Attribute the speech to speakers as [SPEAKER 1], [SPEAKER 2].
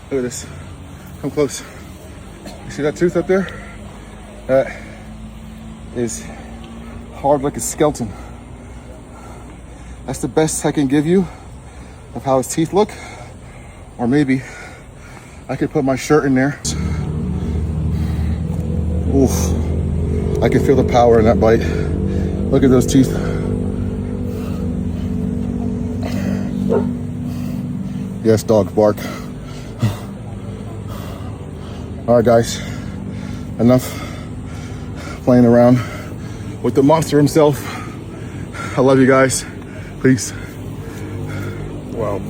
[SPEAKER 1] Look at this. Come close. You see that tooth up there? That is hard like a skeleton. That's the best I can give you of how his teeth look. Or maybe I could put my shirt in there. Oof. I can feel the power in that bite. Look at those teeth. Yes, dogs bark. All right, guys, enough playing around with the monster himself. I love you guys. Peace.
[SPEAKER 2] Wow.